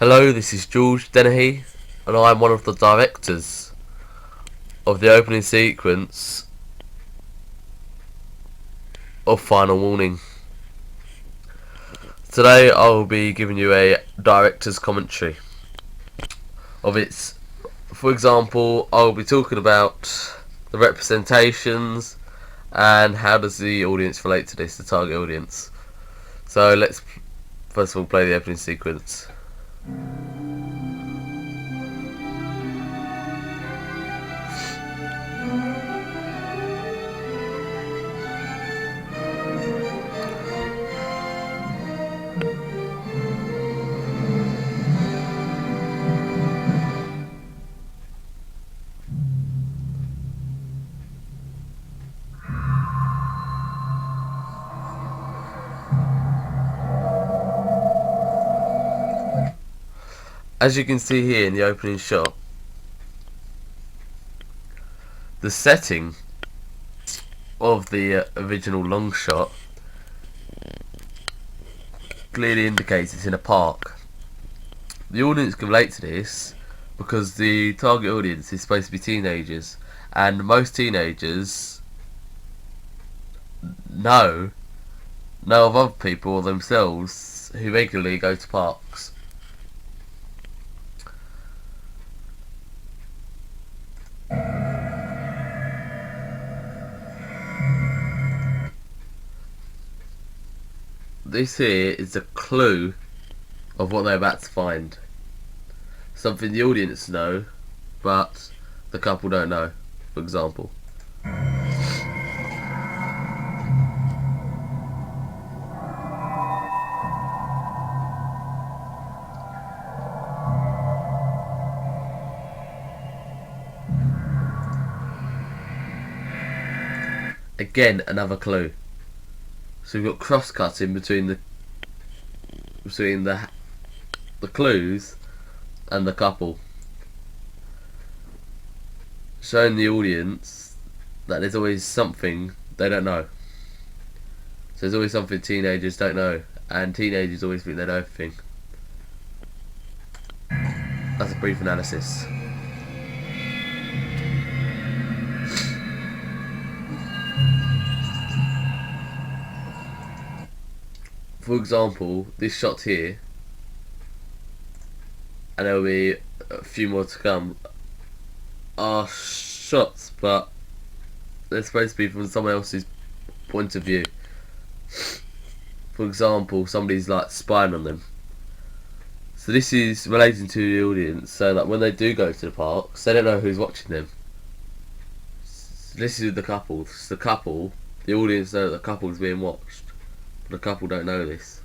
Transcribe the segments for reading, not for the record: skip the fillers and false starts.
Hello, this is George Dennehy, and I'm one of the directors of the opening sequence of Final Warning. Today I will be giving you a director's commentary of its. For example, I will be talking about the representations and how does the audience relate to this, the target audience. So let's first of all play the opening sequence. As you can see here in the opening shot, the setting of the original long shot clearly indicates it's in a park. The audience can relate to this because the target audience is supposed to be teenagers, and most teenagers know of other people or themselves who regularly go to parks. This here is a clue of what they're about to find. Something the audience know, but the couple don't know, for example. Again, another clue. So we've got cross-cutting between the clues and the couple, showing the audience that there's always something they don't know. So there's always something teenagers don't know, and teenagers always think they know everything. That's a brief analysis. For example, this shot here, and there will be a few more to come, are shots, but they're supposed to be from someone else's point of view. For example, somebody's like spying on them. So this is relating to the audience, so that when they do go to the parks, they don't know who's watching them. So this is the couple. The audience know that the couple is being watched. The couple don't know this.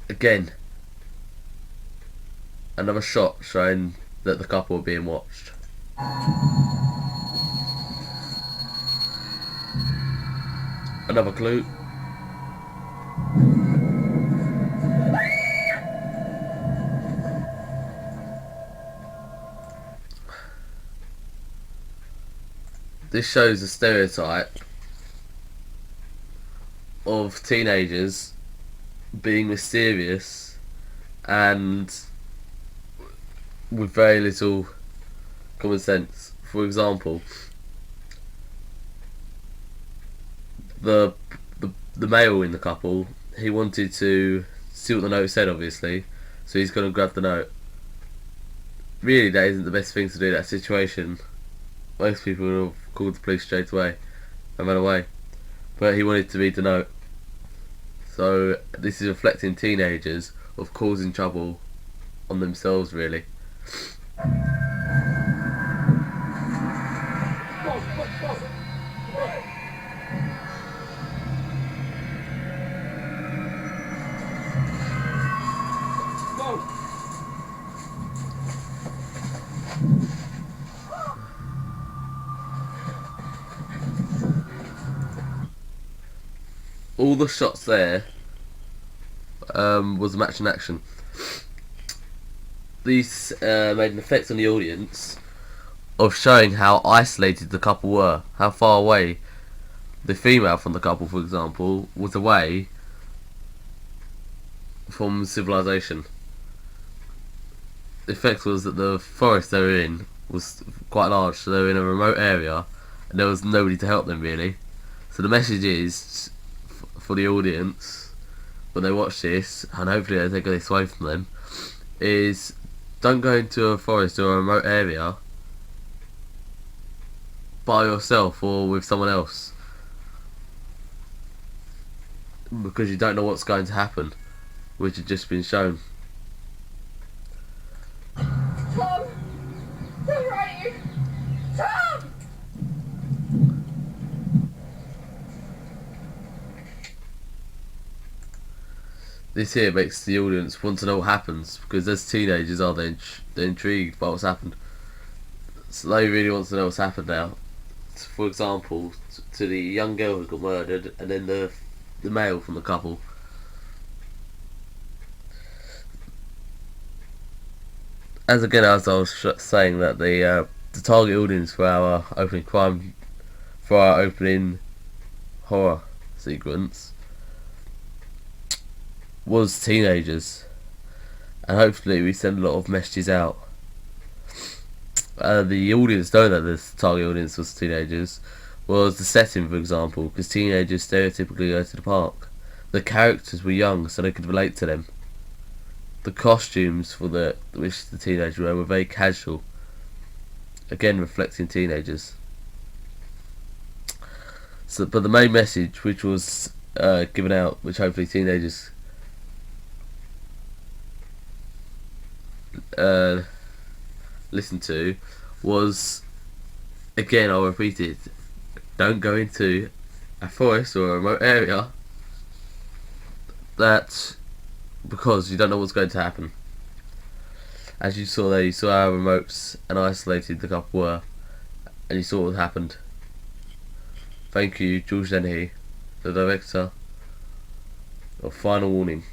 Again, another shot showing that the couple are being watched. Another clue. This shows a stereotype of teenagers being mysterious and with very little common sense. For example, the male in the couple, he wanted to see what the note said, obviously, so he's going to grab the note. Really, that isn't the best thing to do in that situation. Most people would have called the police straight away and ran away, but he wanted to read the note. So this is reflecting teenagers of causing trouble on themselves, really. All the shots there was match in action. These made an effect on the audience of showing how isolated the couple were, how far away the female from the couple, for example, was away from civilization. The effect was that the forest they were in was quite large, so they were in a remote area and there was nobody to help them really. So the message is for the audience when they watch this, and hopefully they take this away from them, is don't go into a forest or a remote area by yourself or with someone else, because you don't know what's going to happen, which has just been shown. Tom! Tom, where are you? Tom! This here makes the audience want to know what happens, because as teenagers they're intrigued by what's happened. So they really want to know what's happened now. For example, to the young girl who got murdered, and then the male from the couple. As I was saying, that the target audience for our opening horror sequence was teenagers, and hopefully we send a lot of messages out. The audience know that the target audience was teenagers. Was the setting, for example, because teenagers stereotypically go to the park. The characters were young, so they could relate to them. The costumes for which the teenagers were very casual, again reflecting teenagers. So, but the main message, which was given out, which hopefully teenagers listen to, was, again I'll repeat it, don't go into a forest or a remote area because you don't know what's going to happen. As you saw there, you saw how remote and isolated the couple were, and you saw what happened. Thank you, Dennehy, the director of Final Warning.